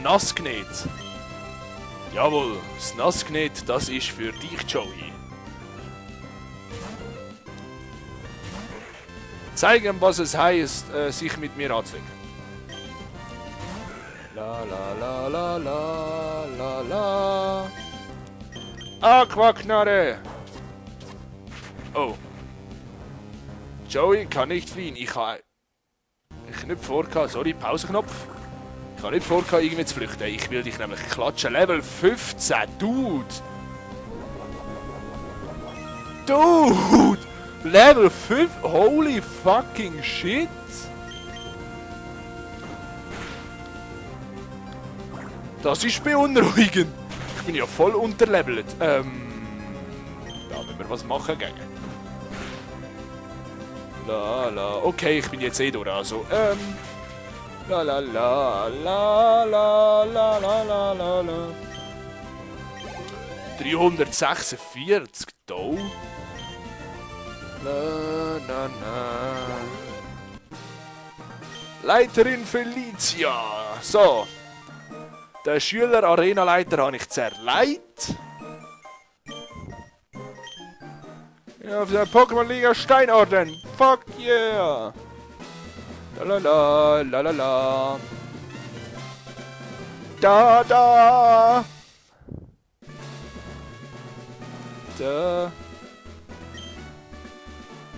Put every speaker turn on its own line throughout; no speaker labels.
Nassgnet. Jawohl, das Nassgnet, das ist für dich, Joey. Zeigen, was es heißt, sich mit mir anzulegen. La la la la la la la. Aquaknarre! Oh. Joey kann nicht fliehen. Ich habe nicht vorgehabt. Sorry, Pauseknopf. Ich habe nicht vorgehabt, irgendwie zu flüchten. Ich will dich nämlich klatschen. Level 15. Dude! Dude! Level 5? Holy fucking shit! Das ist beunruhigend. Ich bin ja voll unterlevelt. Da müssen wir was machen gegen. La la. Okay, ich bin jetzt eh durch. Also, La la la la la la la la la la. 346 Doll. Na na na. Leiterin Felicia. So. Den Schüler-Arena-Leiter habe ich zerlegt. Ja, auf der Pokémon-Liga Steinorden. Fuck yeah. Lalala, lalala. Da, da. Da.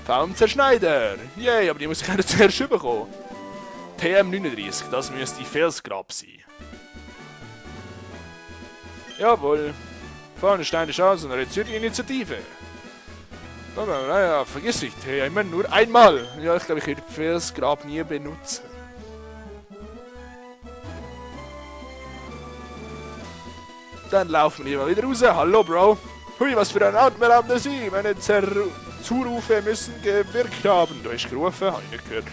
Faumzerschneider. Yay, aber die muss ich ja zuerst bekommen. TM39, das müsste Felsgrab sein. Jawohl. Vorne steine Chance und reduzierte Initiative. Naja, vergiss nicht, hey, immer nur einmal. Ja, ich glaube, ich werde Felsgrab nie benutzen. Dann laufen wir mal wieder raus. Hallo, Bro. Hui, was für ein atemberaubender Sieg. Meine Zurufe müssen gewirkt haben. Du hast gerufen, habe ich nicht gehört.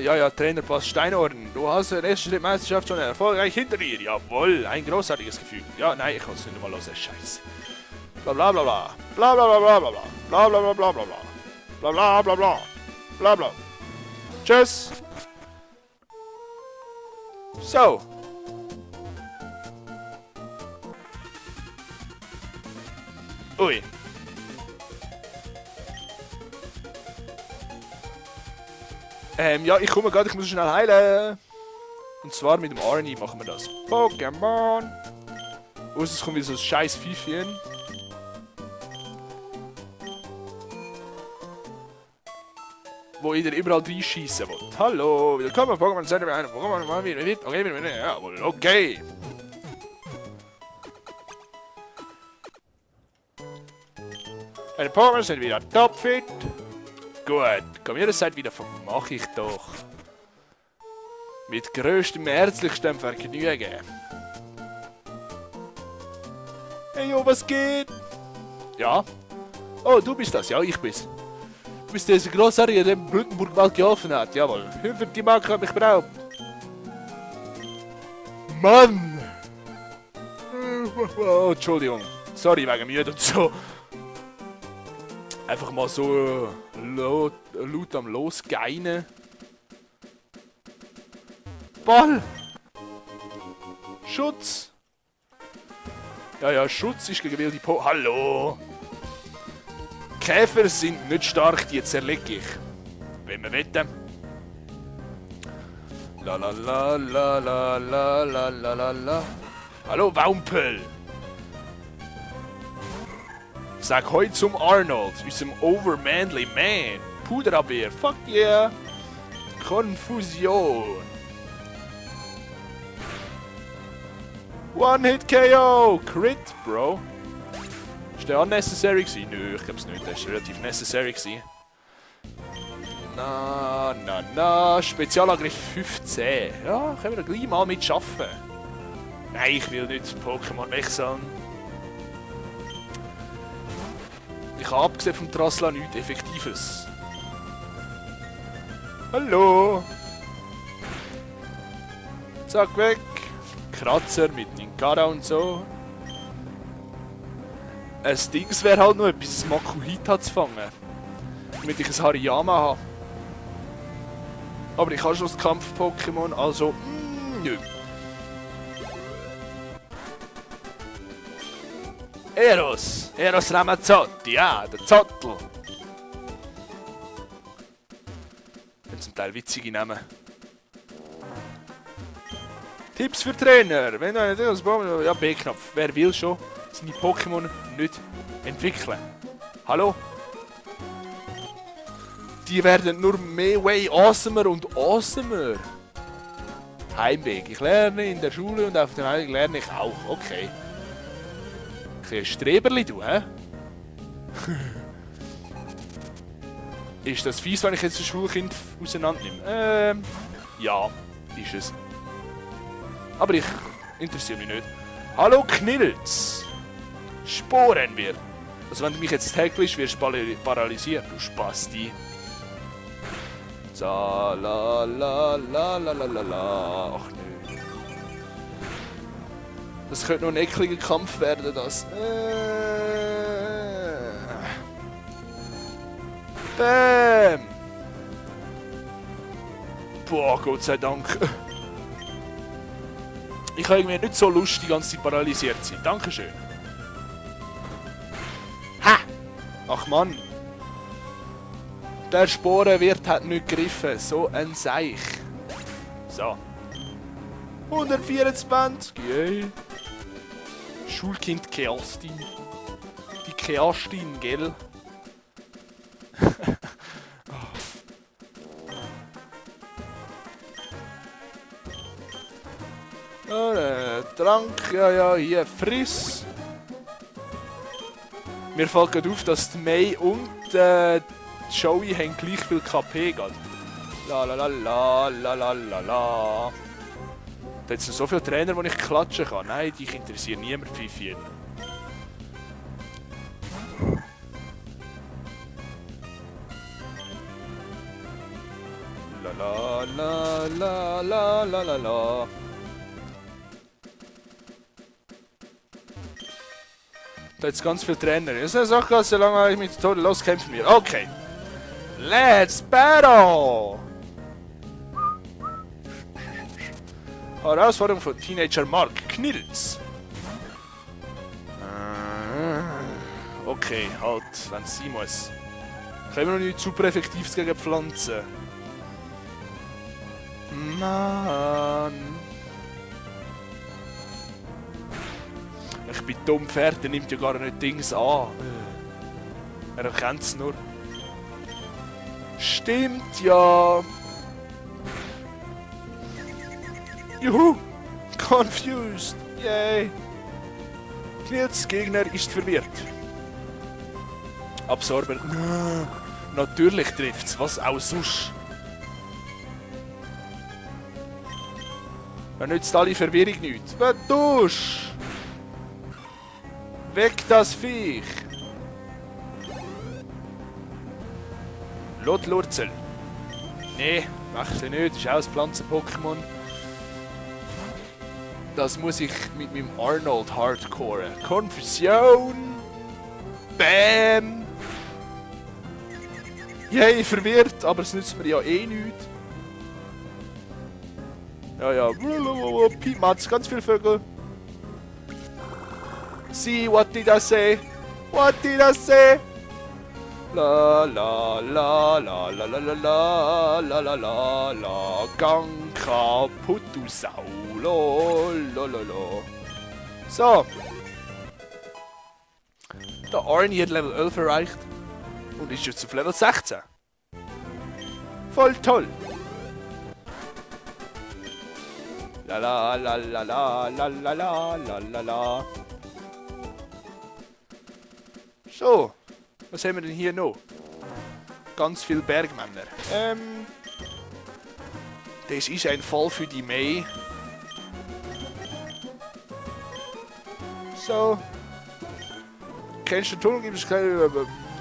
Ja, Trainerpass Steinorden. Du hast den ersten Schritt Meisterschaft schon erfolgreich hinter dir. Jawohl, ein großartiges Gefühl. Ja, nein, ich kann es nicht mal los, Scheiße. Bla bla bla bla. Bla bla bla bla bla bla. Bla bla bla bla bla bla. Bla bla bla bla. Bla bla. Tschüss. So. Ui. Ja, ich komme gerade, ich muss schnell heilen. Und zwar mit dem Arnie machen wir das. Pokémon. Es kommt wieder so ein scheiß Viehchen. Wo ihr überall reinschiessen wollt. Hallo, willkommen bei Pokémon Center. Pokémon mal wieder mit. Okay, jawohl, okay. Meine Pokémon sind wieder topfit. Gut, komm, ihr seid wieder mach ich doch. Mit größtem, herzlichstem Vergnügen. Hey, jo, was geht? Ja? Oh, du bist das? Ja, ich bin's. Du bist dieser Grossartige, der dem Blutenburg-Wald geholfen hat. Jawohl. Für die Marke habe ich beraubt. Mann! Oh, Entschuldigung. Sorry, wegen müde und so. Einfach mal so laut am Losgeinen. Ball! Schutz! Ja, Schutz ist gegen wilde Po. Hallo! Käfer sind nicht stark, die zerlege ich. Wenn wir wetten. La la la la la la la la la la. Hallo, Wampel! Sag heute zum Arnold, unserem overmanly man. Puderabwehr, fuck yeah. Konfusion. One-Hit-KO! Crit, Bro. Ist der unnecessary gewesen? Nö, ich glaube es nicht. Der ist relativ necessary gewesen. Na. Spezialangriff 15. Ja, können wir da gleich mal mit schaffen. Nein, ich will nicht Pokémon wechseln. Ich habe abgesehen vom Trassler nichts Effektives. Hallo! Zack, weg! Kratzer mit Ninkara und so. Ein Dings wäre halt noch etwas, ein Makuhita zu fangen. Damit ich ein Hariyama habe. Aber ich habe schon das Kampf-Pokémon, also... nö. Eros! Eros Ramazzotti, ja, der Zottel! Hat zum Teil witzige Namen. Tipps für Trainer! Wenn du eine Pokémon... Ja, B-Knopf. Wer will schon seine Pokémon nicht entwickeln? Hallo? Die werden nur mehr way awesomer und awesomer. Heimweg. Ich lerne in der Schule und auf dem Heimweg lerne ich auch. Okay. Ein Streberli, du, hä? Ist das fies, wenn ich jetzt ein Schulkind auseinandernehme? Ja, ist es. Aber ich interessiere mich nicht. Hallo Knilz! Sporen wir! Also wenn du mich jetzt tackelst, wirst du paralysiert, du Spasti. So, la la la la la la la. Ach nö. Das könnte noch ein ekliger Kampf werden, das. Bäm! Boah, Gott sei Dank. Ich habe irgendwie nicht so Lust, die ganze Zeit paralysiert zu sein. Dankeschön. Ha! Ach Mann. Der Sporenwirt hat nicht gegriffen. So ein Seich. So. 124. Yay. Schulkind Keastin. Die Keastin, gell? Trank, ja, hier, friss. Mir fällt gerade auf, dass die May und die Joey haben gleich viel KP gerade. La la la la la la la la. Da hat es so viele Trainer, die ich klatschen kann. Nein, dich interessiert niemand, Pfeifchen. La la la la la la la. Da hat es ganz viele Trainer. Das ist auch ganz so lange, ich mit Tode los kämpfen wir. Okay. Let's battle! Herausforderung von Teenager Mark Knilz. Okay, halt, wenn es sein muss. Können wir noch nichts super Effektives gegen Pflanzen? Mann. Ich bin dumm, Pferd, der nimmt ja gar nicht Dings an. Er erkennt es nur. Stimmt ja. Juhu! Confused! Yay! Knilz Gegner ist verwirrt. Absorber. Natürlich trifft's, was auch sonst. Da nützt alle Verwirrung nichts. Was tust? Weg das Viech! Lotlurzel. Nee, mach ich nicht, das ist auch ein Pflanzen-Pokémon. Das muss ich mit meinem Arnold hardcore. Konfusion! Bäm! Yay, verwirrt, aber es nützt mir ja eh nichts. Ja, ja. Piepmatz, ganz viele Vögel. See, what did I say? What did I say? La la la la la la la la la la la la Gang kaputt, du Sau. Lolololo. So. Der Arnie hat Level 11 erreicht und ist jetzt auf Level 16. Voll toll. La la la la la la la la la la la. So, was haben wir denn hier noch? Ganz viele Bergmänner. Das ist ein Fall für die May. So. Kennst du den Tunnel? Gibt es keine...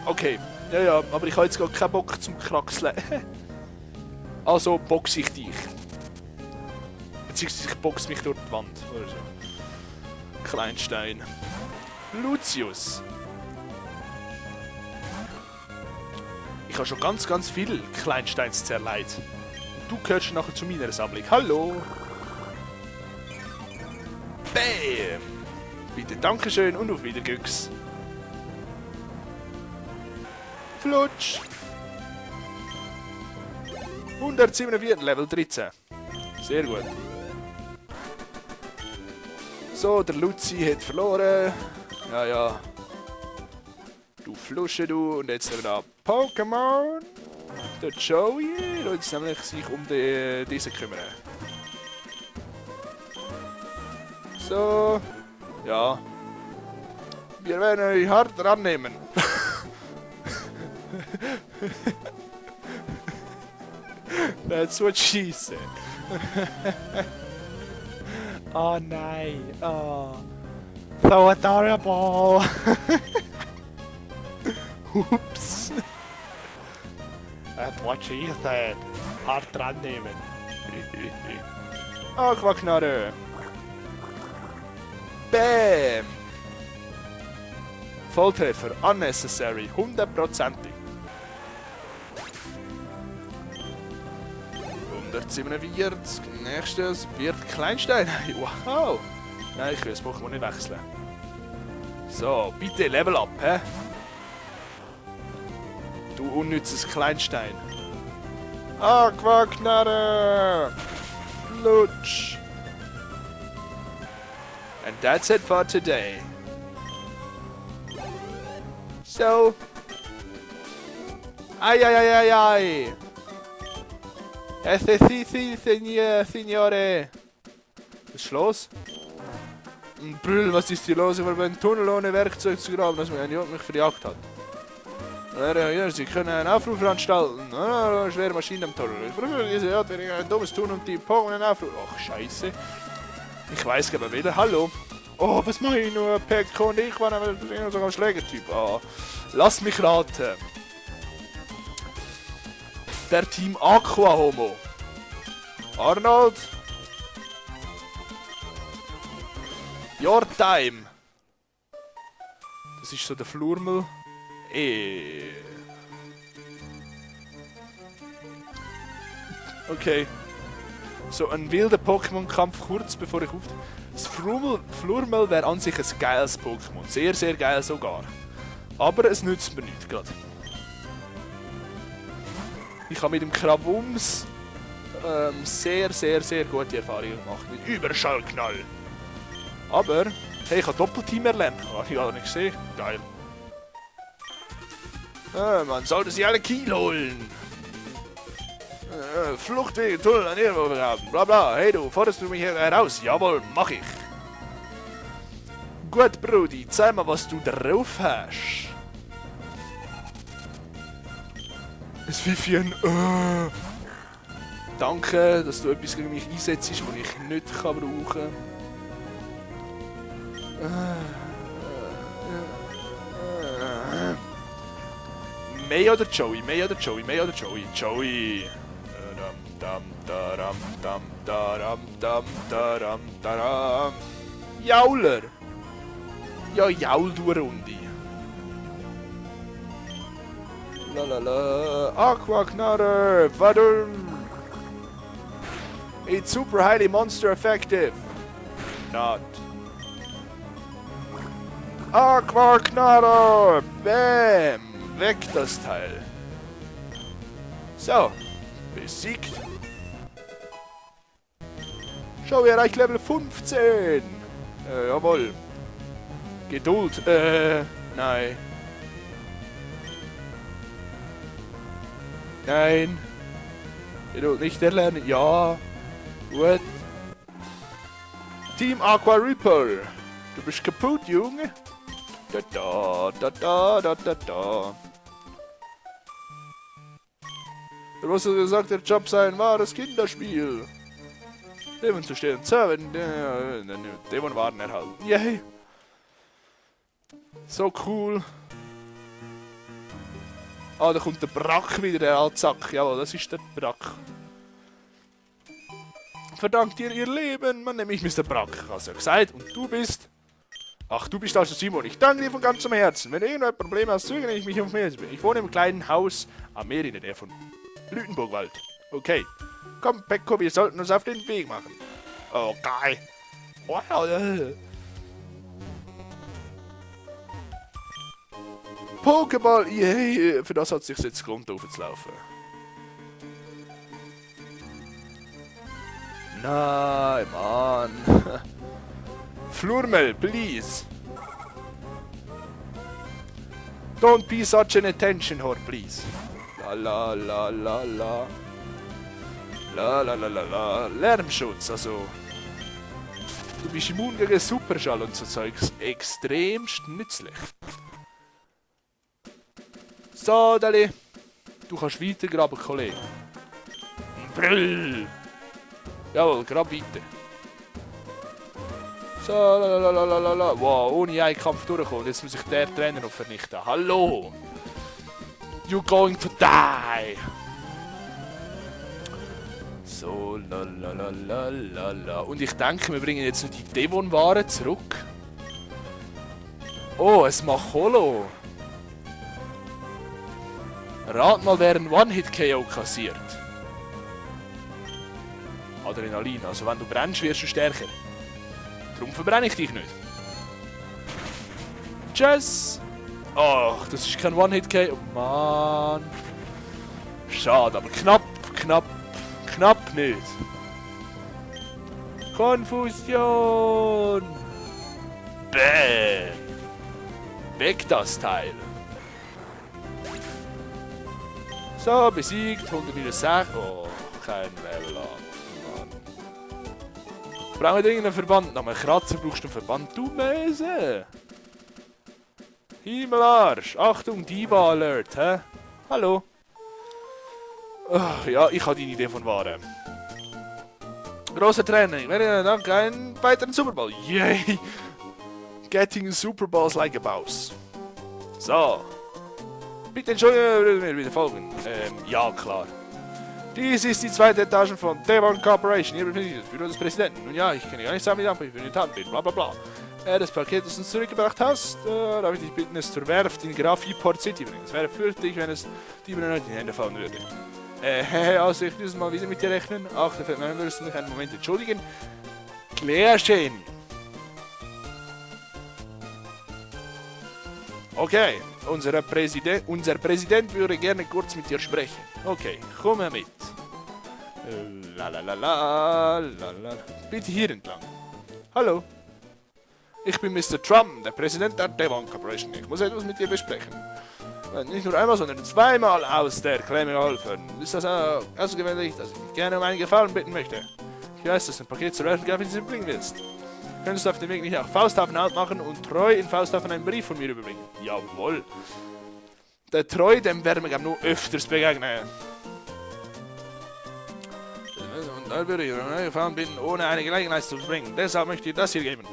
Okay. Ja, ja, aber ich habe jetzt gar keinen Bock zum Kraxeln. Also boxe ich dich. Beziehungsweise ich boxe mich durch die Wand. Oder so. Kleinstein. Lucius. Ich habe schon ganz viel Kleinsteins zerlegt. du gehörst nachher zu meiner Sammlung. Hallo! Bam! Bitte, Dankeschön und auf Wiedergüchs. Flutsch! 147, Level 13. Sehr gut. So, der Luzi hat verloren. Ja, ja. Du Flusche, du. Und jetzt haben wir da Pokémon. Der Joey. Der jetzt nämlich sich um diese kümmern. So. Ja. Wir werden euch hart rannehmen. That's what she said. Oh nein. Oh. So adorable. Oops. That's what she said. Hart dran nehmen. Aquaknarre. Bam. Volltreffer. Unnecessary. 100%ig. 147. Nächstes wird Kleinstein. Wow. Nein, ich will das Pokémon nicht wechseln. So, bitte Level up, hä? Du unnützes Kleinstein. Aquaknarre! Flutsch! And that's it for today. So. Ai ai ai ai ai! Signore! Was ist los? Brüll, was ist hier los? Ich war beim Tunnel ohne Werkzeug zu graben, dass mir ein Idiot mich verjagt hat. Ja, Sie können einen Aufruf veranstalten. Schwere Maschine im Tunnel. Ich versuche diese Art, wenn ich ein dummes tun und die Pokémon einen Aufruf. Ach, scheiße. Ich weiß aber wieder. Hallo. Oh, was mache ich nur? Pekko und ich waren aber sogar ein Schlägertyp. Oh, lass mich raten. Der Team Aqua Homo. Arnold. Your time. Das ist so der Flurmel. Okay. So ein wilder Pokémon-Kampf kurz bevor ich auf... Das Flurmel wäre an sich ein geiles Pokémon. Sehr, sehr geil sogar. Aber es nützt mir nichts gerade. Ich habe mit dem Krabums sehr, sehr, sehr gute Erfahrungen gemacht. Mit Überschallknall. Aber, hey, ich habe Doppelteam erlernt. Habe ich gar nicht gesehen. Geil. Man sollte sie alle Kiel holen. Fluchtwege, Tunnel an Irrwürfe haben. Bla bla. Hey du, forderst du mich hier heraus? Jawohl, mach ich. Gut, Brudi, zeig mal, was du drauf hast. Es wie für ein Danke, dass du etwas gegen mich einsetzt, was ich nicht brauchen kann. May oder Joey? May oder Joey? May oder Joey? Joey! Jauler! Ja, jaul du eine Runde. Lalala. Aquaknarre! Vadum! It's super highly monster effective. Not. Aquaknarre! Bam! Weg das Teil. So. Besiegt. Schau, er erreicht Level 15. Jawohl. Geduld. Nein. Nein. Geduld nicht erlernen. Ja. Gut. Team Aqua Ripple. Du bist kaputt, Junge. Da da da da da da da. Du hast gesagt, der Job sei ein wahres Kinderspiel. Leben zu stehen, Serven, Dämon waren erhalten. Yay! So cool. Ah, da kommt der Brack wieder, der Altsack. Jawohl, das ist der Brack. Verdankt ihr Leben, man nennt mich Mr. Brack, hast du ja gesagt. Und du bist... Ach, du bist also Simon. Ich danke dir von ganzem Herzen. Wenn du irgendein Problem hast, zögere ich mich auf Meer. Ich wohne im kleinen Haus am Meer in der Nähe von Blütenburgwald. Okay. Komm, Pecco, wir sollten uns auf den Weg machen. Oh, geil. Wow. Pokéball, yay. Für das hat es sich jetzt gelohnt, aufzulaufen. Nein, Mann. Flurmel, please. Don't be such an attention whore, please. La la la la la. La la la la la. Lärmschutz, also. Du bist immun gegen Superschall und so Zeugs. Extremst nützlich. So, Dali. Du kannst weitergraben, Kollege. Brüll. Jawohl, grab weiter. So, lalalala. Wow, ohne einen Kampf durchkommen. Jetzt muss ich den Trainer noch vernichten. Hallo! You're going to die! So, lalalala. Und ich denke, wir bringen jetzt noch die Devon-Waren zurück. Oh, ein Macholo. Rat mal, wer ein One-Hit-KO kassiert. Adrenalin, also wenn du brennst, wirst du stärker. Darum verbrenne ich dich nicht. Tschüss! Ach, das ist kein One-Hit-KO. Oh, Mann. Schade, aber knapp nicht. Konfusion! Bäm! Weg das Teil! So, besiegt, 169. Oh, kein Level up. Brauchen wir dringend einen Verband? Nach einem Kratzer brauchst du einen Verband. Du Möse! Himmelarsch! Achtung, Diva-Alert, hä? Hallo? Oh, ja, ich habe deine Idee von Waren. Große Training. Danke, einen weiteren Super Bowl. Yay! Getting Super Bowls like a boss. So. Bitte entschuldigen, mir wieder folgen. Ja, klar. Dies ist die zweite Etage von Devon Corporation. Hier befindet sich das Büro des Präsidenten. Nun ja, ich kenne gar nicht sagen, wie ich bin in Hand bin. Bla bla bla. Das Paket, das du uns zurückgebracht hast, darf ich dich bitten, es zur Werft in Graphie-Port City bringen. Es wäre fürchterlich, wenn es die mir in die Hände fallen würde. Also ich muss mal wieder mit dir rechnen. Ach, da fällt mir ein, würdest du mich einen Moment entschuldigen. Klärchen. Okay, unser Präsident würde gerne kurz mit dir sprechen. Okay, komm her mit. La. Bitte hier entlang. Hallo. Ich bin Mr. Trump, der Präsident der Devon Corporation. Ich muss etwas mit dir besprechen. Nicht nur einmal, sondern zweimal aus der Klemme geholfen. Ist das außergewöhnlich, dass ich dich gerne um einen Gefallen bitten möchte? Ich weiß, dass du ein Paket zur Öffentlichkeit bringen willst. Könntest du auf dem Weg nicht auch Fausthafen Halt machen und Treu in Fausthafen einen Brief von mir überbringen? Jawohl. Der Treu, dem werden wir nur öfters begegnen. Und da würde ich gefahren bitten, ohne eine Gelegenheit zu bringen. Deshalb möchte ich das hier geben.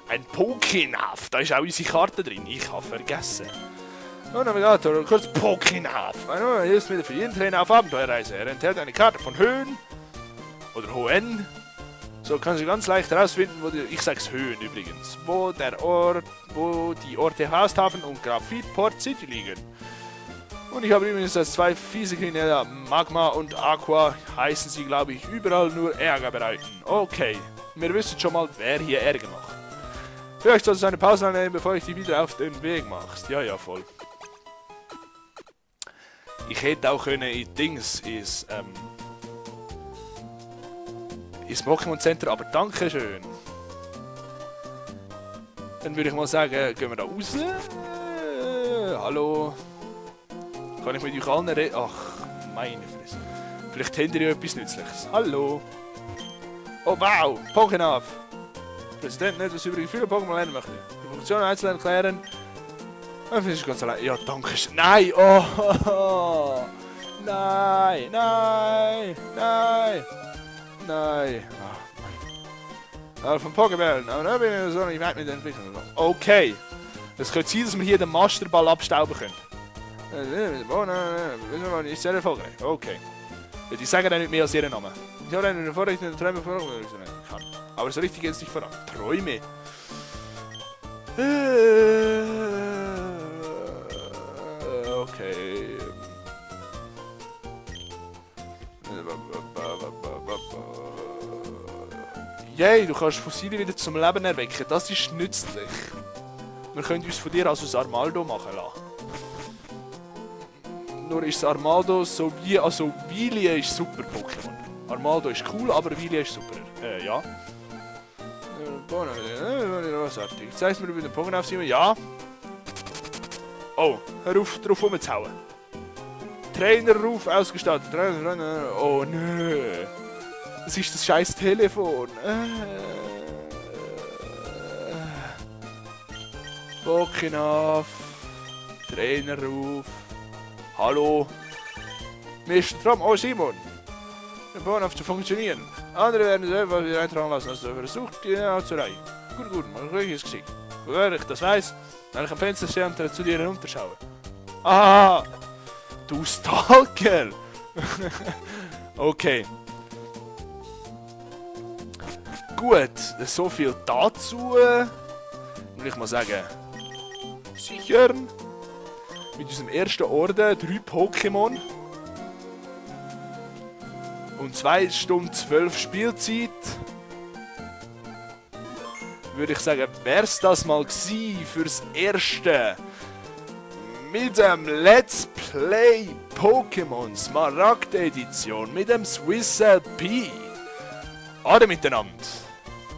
Ein Pokénaf, da ist auch unsere Karte drin. Ich habe vergessen. Oh, Navigator, kurz Pokénaf. Er hilft mir für jeden Trainer auf Abenteuerreise. Er enthält eine Karte von Höhen oder Hohen. So kann sie ganz leicht herausfinden, wo ich sag's Höhen übrigens, wo die Orte Hausthafen und Graphit-Port City liegen. Und ich habe übrigens das zwei fiese Kriminelle, Magma und Aqua, heißen sie, glaube ich, überall nur Ärger bereiten. Okay, wir wissen schon mal, wer hier Ärger macht. Vielleicht solltest du eine Pause annehmen, bevor ich dich wieder auf den Weg machst. Ja, ja, voll. Ich hätte auch können in Dings, ins Pokémon Center, aber danke schön. Dann würde ich mal sagen, gehen wir da raus. Hallo. Kann ich mit euch allen reden? Ach, meine Fresse. Vielleicht habt ihr ja etwas Nützliches. Hallo. Oh wow, Pokénaf. Präsident nicht, was über die viele Pokémon lernen möchte. Die Funktion einzeln erklären. Das ist ganz allein. Ja, danke schön. Nein, oh. Nein. Ah, von Pokébällen. Aber da bin ich so nicht weit mit der Entwicklung. Okay. Es könnte sein, dass wir hier den Masterball abstauben können. Ist sehr erfolgreich. Okay. Die sagen dann nicht mehr als ihren Namen. Ich habe einen vorrichtenden Träume vor. Aber so richtig geht es nicht voran. Träume. Okay. Yay, du kannst Fossilien wieder zum Leben erwecken. Das ist nützlich. Wir können uns von dir also ein Armaldo machen lassen. Nur ist das Armaldo so wie... Also, Wilie ist super Pokémon. Armaldo ist cool, aber Wilie ist super. Ja. Großartig. Zeigst du mir über den Pokémon aufziehen? Ja. Oh, hör auf, drauf rumzuhauen. Trainerruf ausgestattet. Oh, nö. Das ist das scheiß Telefon. Pokénaf. Trainerruf. Hallo. Mr. Tram. Oh, Simon. Der Pokénaf zu funktionieren. Andere werden selber wieder eintragen lassen, also versucht die Aufzureihen. Gut, mein Glück ist geschickt. Woher ich das weiß, wenn ich am Fenster stehe und zu dir herunterschaue. Ah! Du Stalker! Okay. Gut, so viel dazu. Will ich mal sagen. Sicher. Mit unserem ersten Orden 3 Pokémon. Und 2 Stunden 12 Spielzeit. Würde ich sagen, wär's das mal gsi fürs Erste. Mit dem Let's Play Pokémon Smaragd Edition mit dem Swiss LP. Ade miteinander.